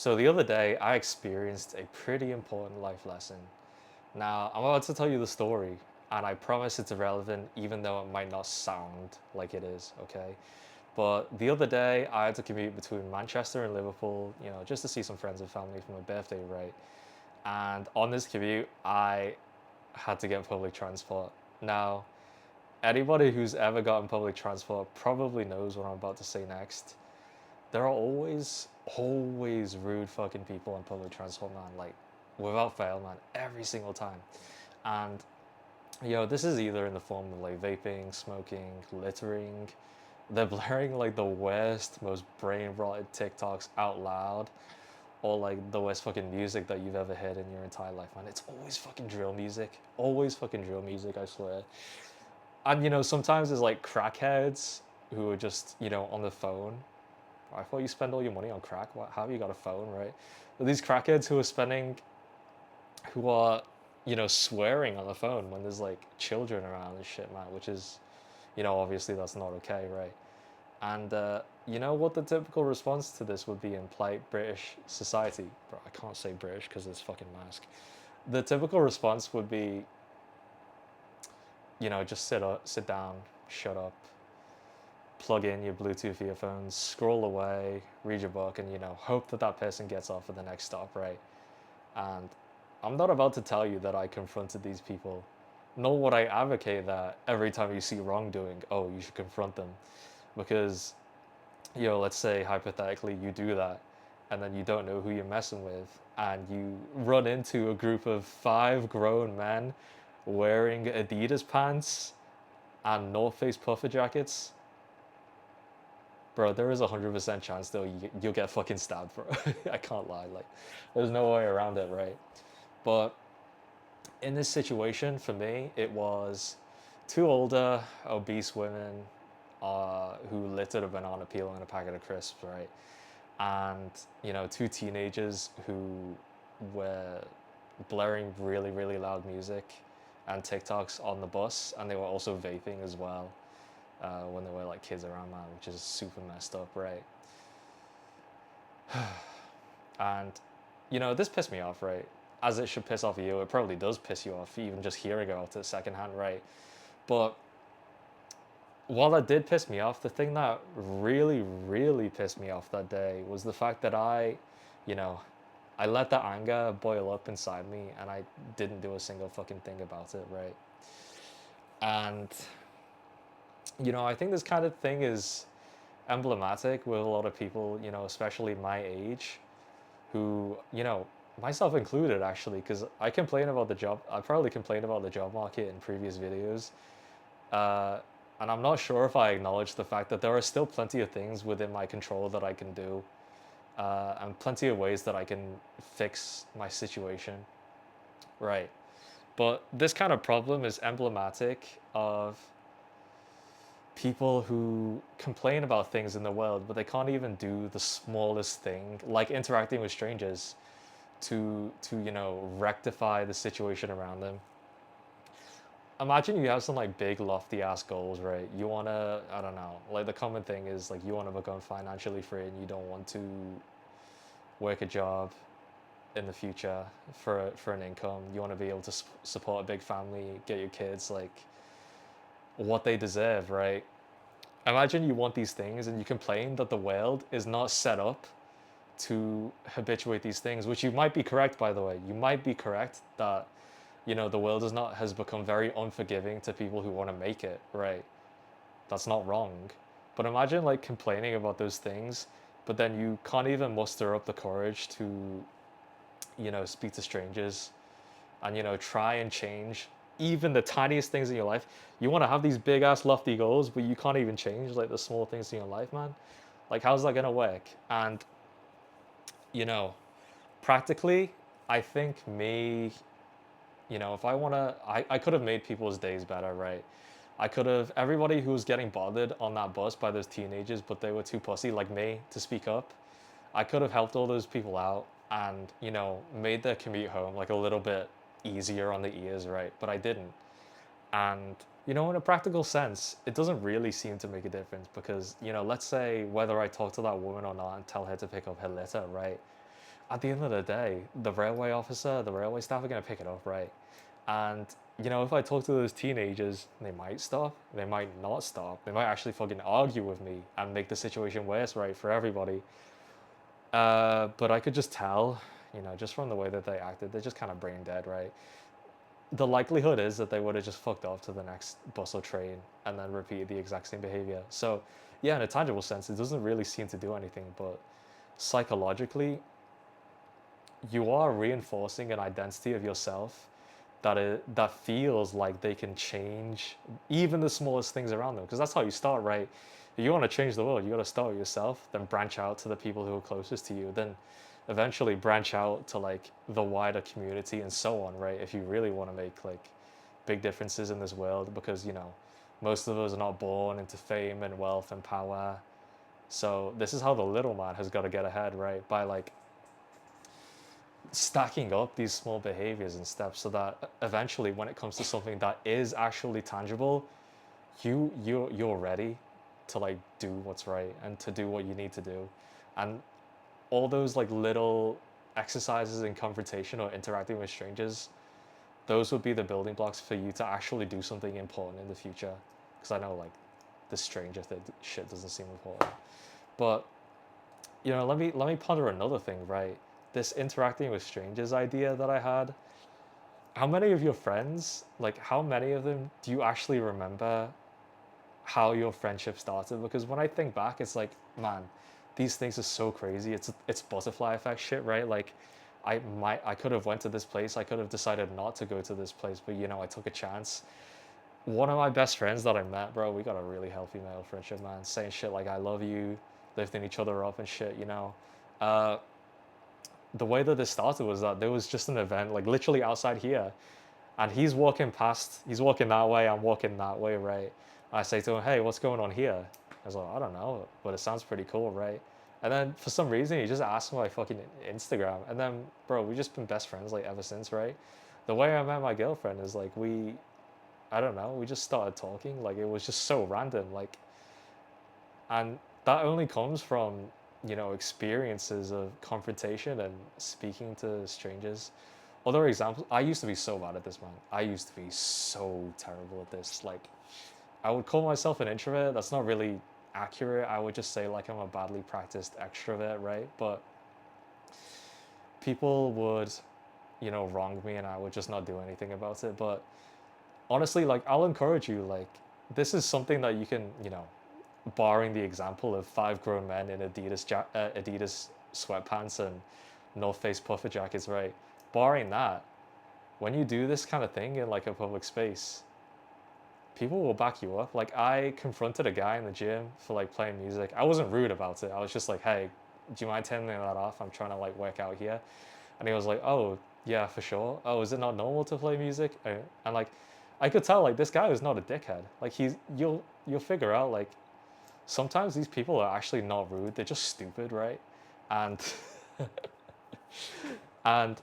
So the other day, I experienced a pretty important life lesson. Now, I'm about to tell you the story, and I promise it's relevant, even though it might not sound like it is, okay? But the other day, I had to commute between Manchester and Liverpool, just to see some friends and family for my birthday, right? And on this commute, I had to get public transport. Now, anybody who's ever gotten public transport probably knows what I'm about to say next. There are always rude fucking people on public transport, man. Like, without fail, man. Every single time. And, this is either in the form of like vaping, smoking, littering. They're blaring like the worst, most brain rotted TikToks out loud. Or like the worst fucking music that you've ever heard in your entire life, man. It's always fucking drill music. Always fucking drill music, I swear. And, sometimes there's like crackheads who are just, on the phone. I thought you spend all your money on crack. What? How have you got a phone, right? But these crackheads who are, swearing on the phone when there's like children around and shit, man. Which is, obviously that's not okay, right? And you know what the typical response to this would be in polite British society? Bro, I can't say British because it's fucking mask. The typical response would be, just sit up, sit down, shut up, plug in your Bluetooth earphones, scroll away, read your book, and hope that that person gets off at the next stop, right? And I'm not about to tell you that I confronted these people, nor would I advocate that every time you see wrongdoing, oh, you should confront them, because let's say hypothetically you do that, and then you don't know who you're messing with, and you run into a group of five grown men wearing Adidas pants and North Face puffer jackets. Bro, there is 100% chance though you'll get fucking stabbed, bro. I can't lie. Like, there's no way around it, right? But in this situation, for me, it was two older, obese women who littered a banana peel and a packet of crisps, right? And, two teenagers who were blaring really, really loud music and TikToks on the bus, and they were also vaping as well when there were like kids around, man, which is super messed up, right? And this pissed me off, right? As it should piss off you. It probably does piss you off, even just hearing about it secondhand, right? But while that did piss me off, the thing that really, really pissed me off that day was the fact that you know, I let the anger boil up inside me, and I didn't do a single fucking thing about it, right? And I think this kind of thing is emblematic with a lot of people, especially my age, who, myself included actually, because I probably complained about the job market in previous videos. Uh, and I'm not sure if I acknowledge the fact that there are still plenty of things within my control that I can do, and plenty of ways that I can fix my situation. Right. But this kind of problem is emblematic of people who complain about things in the world, but they can't even do the smallest thing, like interacting with strangers, to rectify the situation around them. Imagine you have some like big lofty ass goals, right? You want to, I don't know, like the common thing is like you want to become financially free and you don't want to work a job in the future for an income. You want to be able to support a big family, get your kids like what they deserve, right? Imagine you want these things and you complain that the world is not set up to habituate these things, which you might be correct, by the way. You might be correct that the world has become very unforgiving to people who want to make it, right? That's not wrong. But imagine like complaining about those things, but then you can't even muster up the courage to speak to strangers and try and change even the tiniest things in your life. You want to have these big ass lofty goals, but you can't even change like the small things in your life, man. Like, how's that gonna work? And you know practically, I think me, if I want to, I could have made people's days better, right? I could have, everybody who was getting bothered on that bus by those teenagers, but they were too pussy like me to speak up. I could have helped all those people out and, made their commute home like a little bit easier on the ears, right? But I didn't. And, in a practical sense, it doesn't really seem to make a difference because, let's say whether I talk to that woman or not and tell her to pick up her litter, right? at the end of the day, the railway officer, the railway staff are going to pick it up, right? And, if I talk to those teenagers, they might stop, they might not stop, they might actually fucking argue with me and make the situation worse, right, for everybody. But I could just tell, just from the way that they acted, they're just kind of brain dead, right? The likelihood is that they would have just fucked off to the next bus or train and then repeated the exact same behavior. So, yeah, in a tangible sense, it doesn't really seem to do anything, but psychologically, you are reinforcing an identity of yourself that feels like they can change even the smallest things around them, because that's how you start, right? If you want to change the world, you got to start with yourself, then branch out to the people who are closest to you, then eventually branch out to like the wider community and so on, right? If you really want to make like big differences in this world, because most of us are not born into fame and wealth and power. So this is how the little man has got to get ahead, right? By like stacking up these small behaviors and steps, so that eventually when it comes to something that is actually tangible, you're ready to like do what's right and to do what you need to do. And all those like little exercises in confrontation or interacting with strangers, those would be the building blocks for you to actually do something important in the future. Because I know like the stranger shit doesn't seem important, but let me ponder another thing, right? This interacting with strangers idea that I had. How many of your friends, like how many of them do you actually remember how your friendship started? Because when I think back, it's like, man, these things are so crazy. It's butterfly effect shit, right? Like I could have went to this place, I could have decided not to go to this place, but I took a chance. One of my best friends that I met, bro, we got a really healthy male friendship, man. Saying shit like I love you, lifting each other up and shit. Uh, the way that this started was that there was just an event, like literally outside here, and he's walking that way, I'm walking that way, right? I say to him, hey, what's going on here? I was like, I don't know, but it sounds pretty cool, right? And then for some reason, he just asked my fucking Instagram. And then, bro, we've just been best friends like ever since, right? The way I met my girlfriend is like I don't know, we just started talking. Like it was just so random. Like, and that only comes from, experiences of confrontation and speaking to strangers. Other examples, I used to be so bad at this, man. I used to be so terrible at this. Like, I would call myself an introvert. That's not really accurate. I would just say, like, I'm a badly practiced extrovert, right? But people would, wrong me and I would just not do anything about it. But honestly, like, I'll encourage you, like, this is something that you can, barring the example of five grown men in Adidas sweatpants and North Face puffer jackets, right? Barring that, when you do this kind of thing in like a public space, people will back you up. Like I confronted a guy in the gym for like playing music. I wasn't rude about it. I was just like, hey, do you mind turning that off? I'm trying to like work out here. And he was like, oh yeah, for sure. Oh, is it not normal to play music? And like, I could tell like this guy was not a dickhead. Like you'll figure out like sometimes these people are actually not rude. They're just stupid, right? And and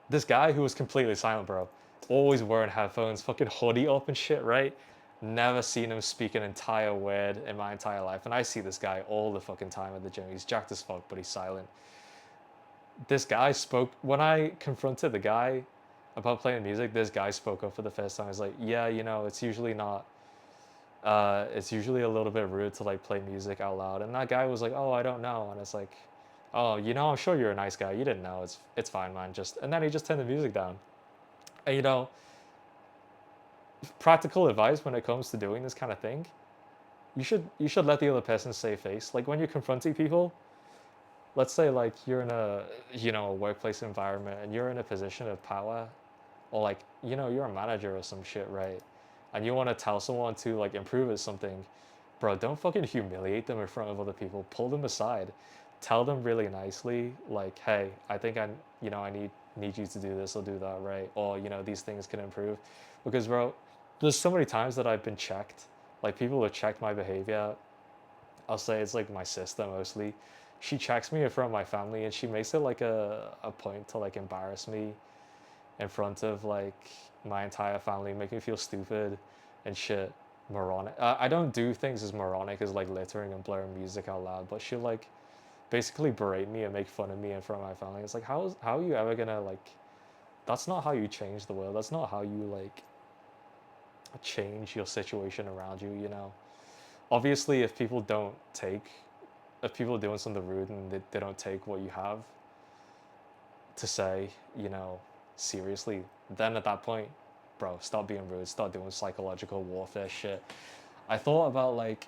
this guy who was completely silent, bro, always wearing headphones, fucking hoodie up and shit, right? Never seen him speak an entire word in my entire life. And I see this guy all the fucking time at the gym. He's jacked as fuck, but he's silent. This guy spoke, when I confronted the guy about playing music, this guy spoke up for the first time. He's like, yeah, it's usually not, it's usually a little bit rude to like play music out loud. And that guy was like, oh, I don't know. And it's like, oh, I'm sure you're a nice guy. You didn't know. It's fine, man. And then he just turned the music down. And practical advice when it comes to doing this kind of thing, you should let the other person save face. Like when you're confronting people, let's say like you're in a workplace environment and you're in a position of power, or like you're a manager or some shit, right? And you want to tell someone to like improve at something, bro, don't fucking humiliate them in front of other people. Pull them aside, tell them really nicely, like, hey, I think I need you to do this or do that, right? Or these things can improve, because bro, there's so many times that I've been checked. Like people have checked my behavior. I'll say it's like my sister mostly. She checks me in front of my family and she makes it like a point to like embarrass me in front of like my entire family, make me feel stupid and shit. Moronic. I don't do things as moronic as like littering and blaring music out loud, but she'll like basically berate me and make fun of me in front of my family. It's like, how are you ever gonna like? That's not how you change the world. That's not how you like change your situation around you. You know, obviously, if people are doing something rude and they don't take what you have to say, you know, seriously, then at that point, bro, stop being rude. Start doing psychological warfare shit. I thought about like,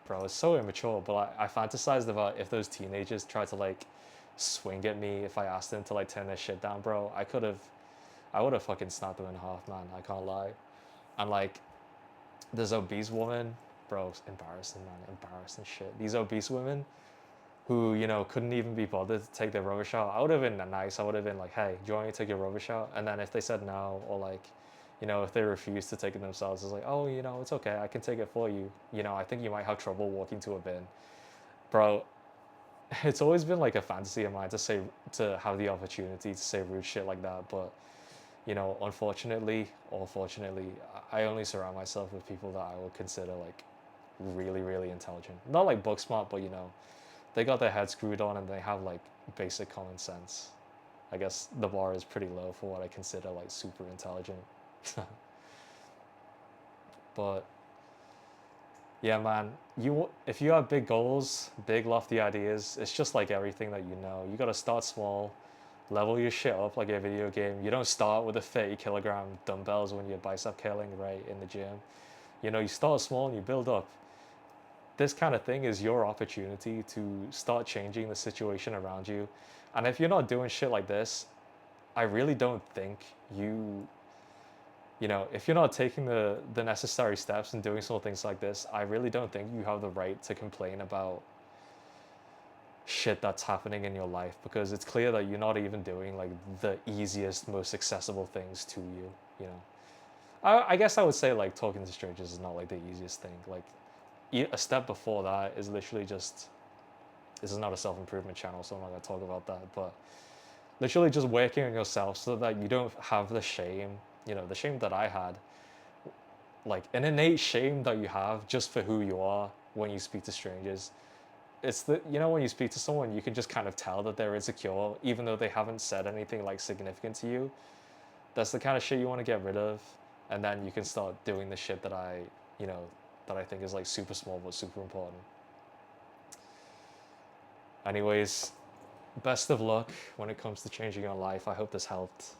bro, it's so immature, but I fantasized about if those teenagers tried to like swing at me if I asked them to like turn their shit down, bro. I would have fucking snapped them in half, man. I can't lie. And like, this obese woman, bro, it's embarrassing, man, embarrassing shit. These obese women who, you know, couldn't even be bothered to take their rubbish out. I would have been nice. I would have been like, hey, do you want me to take your rubbish out? And then if they said no, or like, you know, if they refused to take it themselves, it's like, oh, you know, it's okay. I can take it for you. You know, I think you might have trouble walking to a bin. Bro, it's always been like a fantasy of mine to have the opportunity to say rude shit like that. But, you know, unfortunately or fortunately, I only surround myself with people that I would consider like really, really intelligent. Not like book smart, but you know, they got their head screwed on and they have like basic common sense. I guess the bar is pretty low for what I consider like super intelligent. But yeah, man, you if you have big goals, big lofty ideas, it's just like everything that you know. You gotta start small, level your shit up like a video game. You don't start with a 30 kilogram dumbbells when you're bicep curling right in the gym. You know, you start small and you build up. This kind of thing is your opportunity to start changing the situation around you. And if you're not doing shit like this, I really don't think you know, if you're not taking the necessary steps and doing some things like this, I really don't think you have the right to complain about shit that's happening in your life because it's clear that you're not even doing like the easiest, most accessible things to you, you know. I guess I would say like talking to strangers is not like the easiest thing. Like a step before that is literally just this is not a self-improvement channel, so I'm not going to talk about that, but literally just working on yourself so that you don't have the shame, you know, the shame that I had, like an innate shame that you have just for who you are when you speak to strangers. It's the, you know, when you speak to someone, you can just kind of tell that they're insecure, even though they haven't said anything like significant to you. That's the kind of shit you want to get rid of, and then you can start doing the shit that you know, that I think is like super small but super important. Anyways, best of luck when it comes to changing your life. I hope this helped.